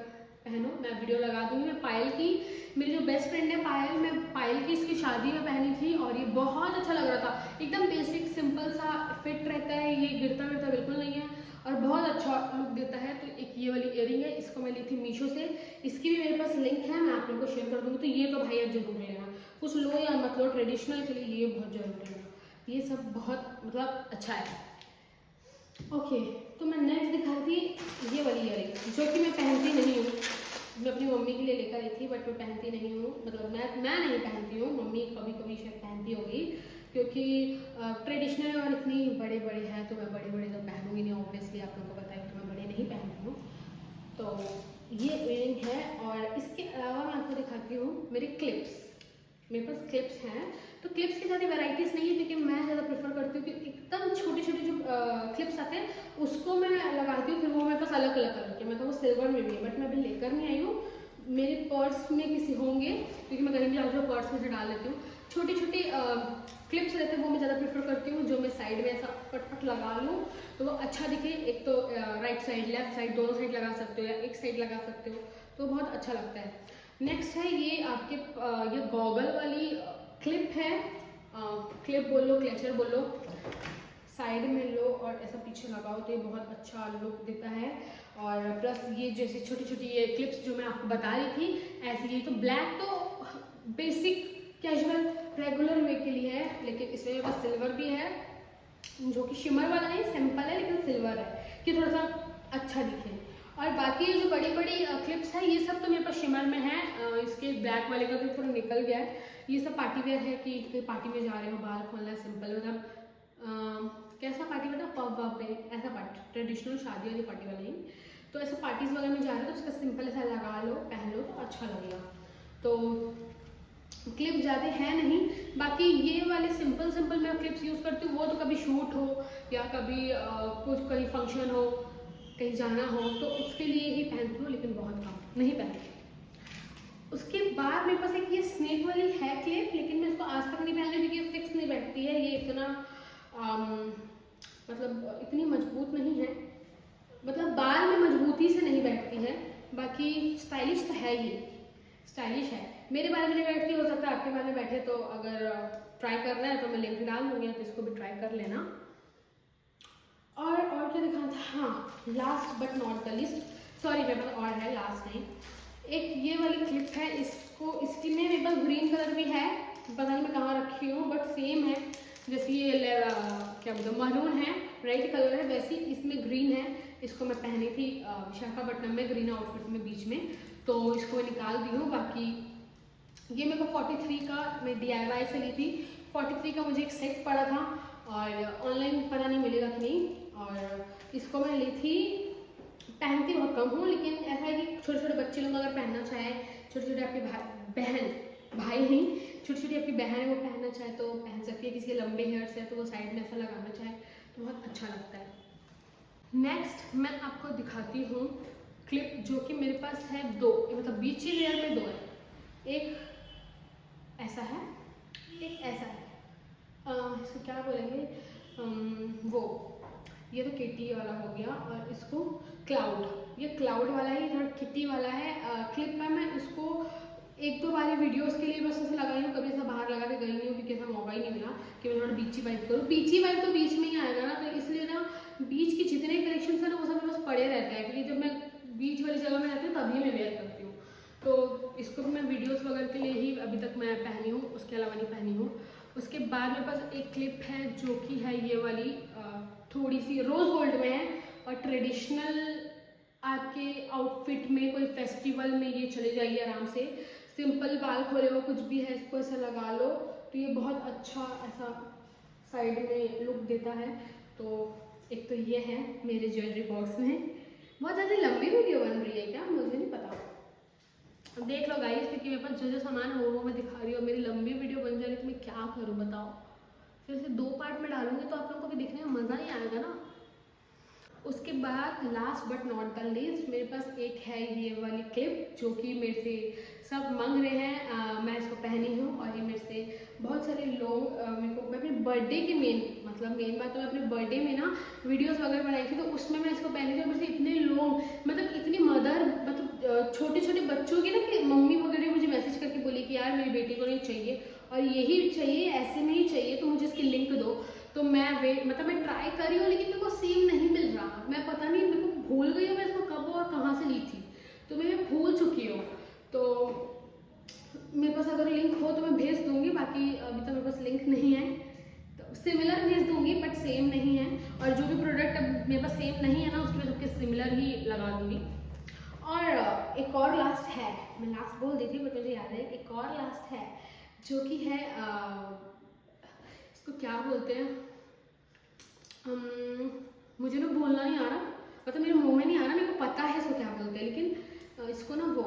पहनो। मैं वीडियो लगा दूंगी। मैं पायल की, मेरी जो बेस्ट फ्रेंड है पायल, मैं पायल की इसकी शादी में पहनी थी और ये बहुत अच्छा लग रहा था। एकदम बेसिक सिंपल सा फिट रहता है, ये गिरता विरता बिल्कुल नहीं है और बहुत अच्छा लुक देता है। तो एक ये वाली इयरिंग है, इसको मैं ली थी मीशो से, इसकी भी मेरे पास लिंक है, मैं आप लोगों को शेयर कर दूंगी। तो ये तो भाई अब जरूर लेना, कुछ लो या मत लो, ट्रेडिशनल के लिए ये बहुत जरूरी है। ये सब बहुत मतलब अच्छा है। ओके, तो मैं नेक्स्ट दिखा रही थी ये वाली इयरिंग, जो कि मैं पहनती नहीं हूँ। मैं अपनी मम्मी के लिए लेकर आई थी बट मैं पहनती नहीं हूँ, मतलब मैं नहीं पहनती हूँ, मम्मी कभी कभी शायद पहनती होगी, क्योंकि ट्रेडिशनल और इतनी बड़े बड़े हैं तो मैं बड़े बड़े तो पहनूंगी नहीं, ऑब्वियसली आप लोगों को पता है कि मैं बड़े नहीं पहनती हूँ। तो ये इयरिंग है। और इसके अलावा मैं आपको दिखाती हूँ मेरी क्लिप्स। मेरे पास क्लिप्स हैं, तो क्लिप्स की ज़्यादा वैराइटीज़ नहीं है, लेकिन मैं ज़्यादा प्रेफर करती हूँ कि एकदम छोटे छोटे जो क्लिप्स आते हैं उसको मैं लगाती हूँ, फिर वो मेरे पास अलग अलग कलर के, मतलब वो सिल्वर में भी है बट मैं अभी लेकर नहीं आई हूँ। मेरे पर्स में किसी होंगे क्योंकि मैं कहीं भी जाती हूँ पर्स में से डाल लेती हूँ। छोटे छोटे क्लिप्स रहते हैं वो मैं ज़्यादा प्रेफर करती हूँ, जो मैं साइड में ऐसा फटफट लगा लूँ तो वो अच्छा दिखे। एक तो राइट साइड लेफ्ट साइड दोनों साइड लगा सकते हो या एक साइड लगा सकते हो, तो बहुत अच्छा लगता है। नेक्स्ट है ये आपके ये गॉगल वाली क्लिप है, क्लिप बोलो क्लेचर बोलो, साइड में लो और ऐसा पीछे लगाओ तो ये बहुत अच्छा लुक देता है। और प्लस ये जैसे छोटी छोटी ये क्लिप्स जो मैं आपको बता रही थी ऐसी, ये तो ब्लैक तो बेसिक कैजुअल रेगुलर वे के लिए है, लेकिन इसमें मेरे पास सिल्वर भी है, जो कि शिमर वाला नहीं सिंपल है लेकिन सिल्वर है कि थोड़ा सा अच्छा दिखे। और बाकी ये जो बड़ी बड़ी क्लिप्स है ये सब तो मेरे पास शिमर में है। इसके ब्लैक वाले का तो थोड़ा निकल गया है। ये सब पार्टी वेयर है कि कोई पार्टी में जा रहे हो, बाल खोलना है सिंपल, मतलब कैसा पार्टी मतलब पब वब पे ऐसा पार्टी, ट्रेडिशनल शादी वाली पार्टी वाला ही। तो ऐसे पार्टीज वगैरह में जा रहे हो तो उसका सिंपल ऐसा लगा लो, पहन लो तो अच्छा लगेगा। तो क्लिप ज़्यादा है नहीं, बाकी ये वाले सिंपल सिंपल मैं क्लिप्स यूज़ करती हूँ। वो तो कभी शूट हो या कभी कुछ कहीं फंक्शन हो, कहीं जाना हो तो उसके लिए ही पहनती हूँ, लेकिन बहुत कम नहीं पहनती। उसके बाद मेरे पास एक ये स्नेक वाली है क्लिप, लेकिन मैं इसको आज तक नहीं पहन रही क्योंकि फिक्स नहीं बैठती है। ये इतना मतलब इतनी मजबूत नहीं है, मतलब बाल में मजबूती से नहीं बैठती है। बाकी स्टाइलिश तो है, ये स्टाइलिश है। मेरे बाल में नहीं बैठती, हो सकता है आपके बाल में बैठे। तो अगर ट्राई करना है तो मैं लिंक डाल दूंगी, आप इसको भी ट्राई कर लेना। और क्या दिखाना था, हाँ last but not the list, sorry मेरे पास और है, लास्ट नहीं। एक ये वाली क्लिप है, इसको इसकी में मेरे पास ग्रीन कलर भी है, पता नहीं मैं कहाँ रखी हूँ, बट सेम है जैसे ये क्या बोलते हैं मरून है, रेड कलर है, वैसे इसमें ग्रीन है। इसको मैं पहनी थी विशाखापट्टनम में ग्रीन आउटफिट में बीच में, तो इसको मैं निकाल दी हूँ। बाकी ये मेरे को 43 का मैं DIY से ली थी। 43 का मुझे एक सेट पड़ा था और ऑनलाइन पता नहीं मिलेगा कि नहीं। और इसको मैं ली थी, पहनती बहुत कम हूँ, लेकिन ऐसा है कि छोटे छोटे बच्चे लोग अगर पहनना चाहे, छोटे छोटे आपके भाई नहीं, छोटी छोटी आपकी बहन है वो पहनना चाहे तो पहन सकती है। किसी के लंबे हेयर्स है तो वो साइड में ऐसा लगाना चाहे तो बहुत अच्छा लगता है। नेक्स्ट मैं आपको दिखाती हूँ क्लिप, जो कि मेरे पास है दो, मतलब बीची वेयर में दो है। एक ऐसा है, एक ऐसा है। इसको क्या बोलेंगे, वो ये तो किटी वाला हो गया, और इसको क्लाउड, ये क्लाउड वाला ही थोड़ा किटी वाला है। क्लिप में मैं इसको एक दो बार वीडियोस के लिए बस ऐसे लगाई हूँ, कभी ऐसा बाहर लगा के गई नहीं हूँ क्योंकि ऐसा मौका ही नहीं मिला कि मैं थोड़ा बीची वाइब करूँ। बीची वाइब तो बीच में ही आएगा ना, तो इसलिए ना बीच के जितने कलेक्शन है ना वो सब मेरे पास पड़े रहते हैं, क्योंकि जब मैं बीच वाली जगह में रहती हूँ तभी मैं वेयर करती हूँ। तो इसको भी मैं वीडियोस वगैरह के लिए ही अभी तक मैं पहनी हूँ, उसके अलावा नहीं पहनी हूँ। उसके बाद मेरे पास एक क्लिप है जो कि है ये वाली, थोड़ी सी रोज गोल्ड में है और ट्रेडिशनल आपके आउटफिट में कोई फेस्टिवल में ये चले जाइए आराम से। सिंपल बाल खोले हो कुछ भी है, इसको ऐसा लगा लो तो ये बहुत अच्छा ऐसा साइड में लुक देता है। तो एक तो ये है मेरे ज्वेलरी बॉक्स में। बहुत ज़्यादा लंबी वीडियो बन रही है क्या, मुझे नहीं पता, अब देख लो गाइस, क्योंकि मेरे पास जो जो सामान है वो मैं दिखा रही हूँ। मेरी लंबी वीडियो बन जा रही है तो मैं क्या करूँ बताओ। फिर इसे दो पार्ट में डालूंगी तो आप लोगों को भी दिखने में मज़ा नहीं आएगा ना। उसके बाद last but not the least मेरे पास एक है ये वाली क्लिप, जो कि मेरे से सब मांग रहे हैं। मैं इसको पहनी हूँ और ये मेरे से बहुत सारे लोग मेरे को, मैं अपने बर्थडे के मेन बात तो मैं अपने बर्थडे में ना वीडियोस वगैरह बनाई थी, तो उसमें मैं इसको पहनी थी। और मेरे से इतने लोग, मतलब इतनी मदर, मतलब छोटे छोटे बच्चों की ना कि मम्मी वगैरह मुझे मैसेज करके बोली कि यार मेरी बेटी को नहीं चाहिए और यही चाहिए, ऐसे में ही चाहिए, तो मुझे इसकी लिंक दो। तो मैं मतलब मैं ट्राई कर रही हूँ, लेकिन मेरे को सेम नहीं मिल रहा। मैं पता नहीं, मेरे को भूल गई हूँ मैं इसको कब और कहाँ से ली थी, तो मैं भूल चुकी हूँ। तो मेरे पास अगर लिंक हो तो मैं भेज दूंगी, बाकी अभी तो मेरे पास लिंक नहीं है। तो सिमिलर भेज दूंगी बट सेम नहीं है, और जो भी प्रोडक्ट अब मेरे पास सेम नहीं है ना उसके मैं सबके सिमिलर ही लगा दूंगी। और एक और लास्ट है, मैं लास्ट बोल दी थी बट मुझे याद है, एक और लास्ट है जो कि है इसको क्या बोलते हैं, मुझे ना बोलना नहीं आ रहा, मतलब मेरे मुंह में नहीं आ रहा, मेरे को पता है इसको क्या बोलते हैं, लेकिन इसको ना वो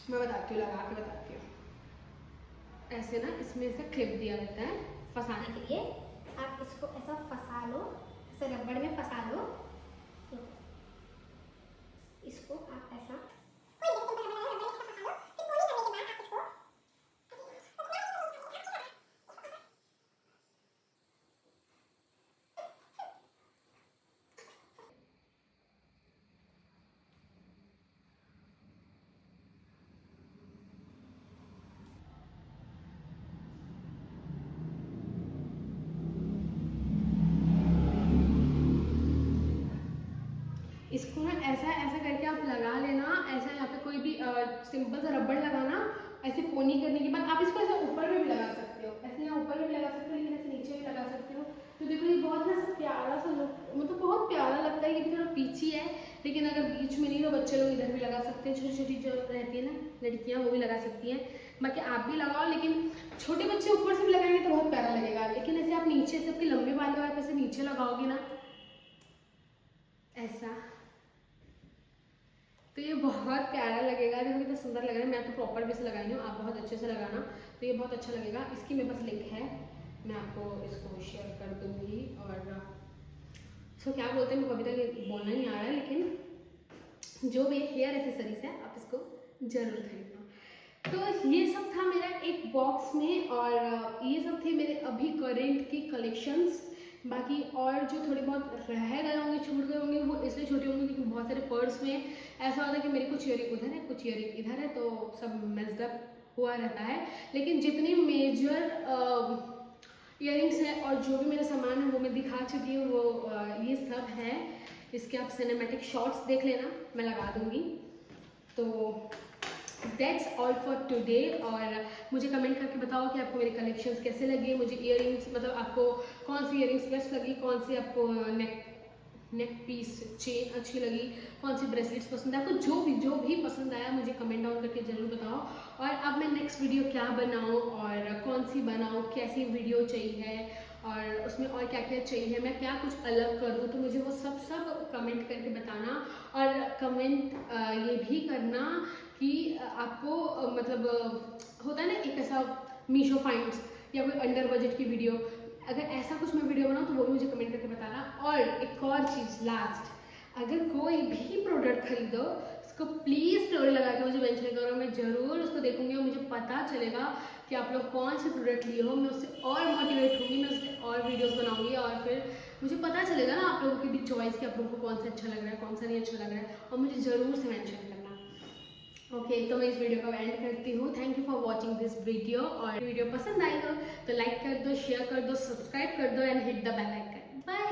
मैं बताती हूँ, लगा के बताती हूँ। ऐसे ना इसमें से क्लिप दिया रहता है फंसाने के लिए, आप इसको ऐसा फंसा लो, ऐसे रबड़ में फंसा लो, इसको आप ऐसा इसको ना ऐसा ऐसा करके आप लगा लेना, ऐसा यहाँ पे कोई भी सिंपल सा रबड़ लगाना, ऐसे पोनी करने के बाद आप इसको ऐसा ऊपर में भी लगा सकते हो, ऐसे यहाँ ऊपर में भी लगा सकते हो, लेकिन ऐसे नीचे भी लगा सकते हो। तो देखो ये बहुत ना सा प्यारा सा लुक, मतलब बहुत प्यारा लगता है। ये भी थोड़ा पीछी है, लेकिन अगर बीच बच्चे लोग इधर भी लगा सकते हैं, छोटी छोटी जो रहती है ना लड़कियाँ वो भी लगा सकती हैं। बाकी आप भी लगाओ, लेकिन छोटे बच्चे ऊपर से भी लगाएंगे तो बहुत प्यारा लगेगा, लेकिन ऐसे आप नीचे से आपके लंबे बालों आप ऐसे नीचे लगाओगे ना ऐसा, तो ये बहुत प्यारा लगेगा। देखो कितना सुंदर लग रहा है। मैं तो प्रॉपर वे से लगाई हूँ, आप बहुत अच्छे से लगाना, तो ये बहुत अच्छा लगेगा। इसकी मेरे पास लिंक है, मैं आपको इसको शेयर कर दूँगी। और इसको क्या बोलते हैं मेरे को अभी तक बोलना नहीं आ रहा है, लेकिन जो भी हेयर एसेसरीज है आप इसको जरूर खरीदना। तो ये सब था मेरा एक बॉक्स में, और ये सब थे मेरे अभी करेंट की कलेक्शंस। बाकी और जो थोड़े बहुत रह गए होंगे, छूट गए होंगे, वो इसलिए छूटे होंगे क्योंकि बहुत सारे पर्स में ऐसा होता है कि मेरी कुछ ईयरिंग उधर है, कुछ ईयरिंग इधर है, तो सब मेस्ड अप हुआ रहता है। लेकिन जितनी मेजर ईयरिंग्स है और जो भी मेरा सामान है वो मैं दिखा चुकी हूँ, वो ये सब है। इसके आप सिनेमैटिक शॉट्स देख लेना, मैं लगा दूँगी। तो दैट्स ऑल फॉर टुडे। और मुझे कमेंट करके बताओ कि आपको मेरे कलेक्शंस कैसे लगे, मुझे ईयरिंग्स मतलब आपको कौन सी ईयरिंग्स बेस्ट लगी, कौन सी आपको नेक पीस चेन अच्छी लगी, कौन सी ब्रेसलेट्स पसंद है आपको, जो भी पसंद आया मुझे कमेंट डाउन करके ज़रूर बताओ। और अब मैं नेक्स्ट वीडियो क्या बनाऊँ और कौन सी बनाऊँ, कैसी वीडियो चाहिए और उसमें और क्या क्या चाहिए, मैं क्या कुछ अलग करूँ, तो मुझे वो सब कमेंट करके बताना। और कमेंट ये भी करना कि आपको मतलब होता है ना एक ऐसा मीशो फाइंड्स या कोई अंडर बजट की वीडियो, अगर ऐसा कुछ मैं वीडियो बनाऊँ तो वो भी मुझे कमेंट करके बताना। और एक और चीज़ लास्ट, अगर कोई भी प्रोडक्ट खरीदो उसको प्लीज़ स्टोरी लगा के मुझे मेंशन करो, मैं ज़रूर उसको देखूंगी और मुझे पता चलेगा कि आप लोग कौन से प्रोडक्ट लिए हो। मैं उससे और मोटिवेट होंगी, मैं उससे और वीडियोस बनाऊंगी और फिर मुझे पता चलेगा ना आप लोगों की भी चॉइस कि आप लोगों को कौन सा अच्छा लग रहा है, कौन सा नहीं अच्छा लग रहा है, और मुझे ज़रूर से मेंशन करना। ओके, तो मैं इस वीडियो को एंड करती हूँ। Thank you for watching this video. और वीडियो पसंद आई हो तो लाइक कर दो, शेयर कर दो, सब्सक्राइब कर दो and hit the bell icon. Bye.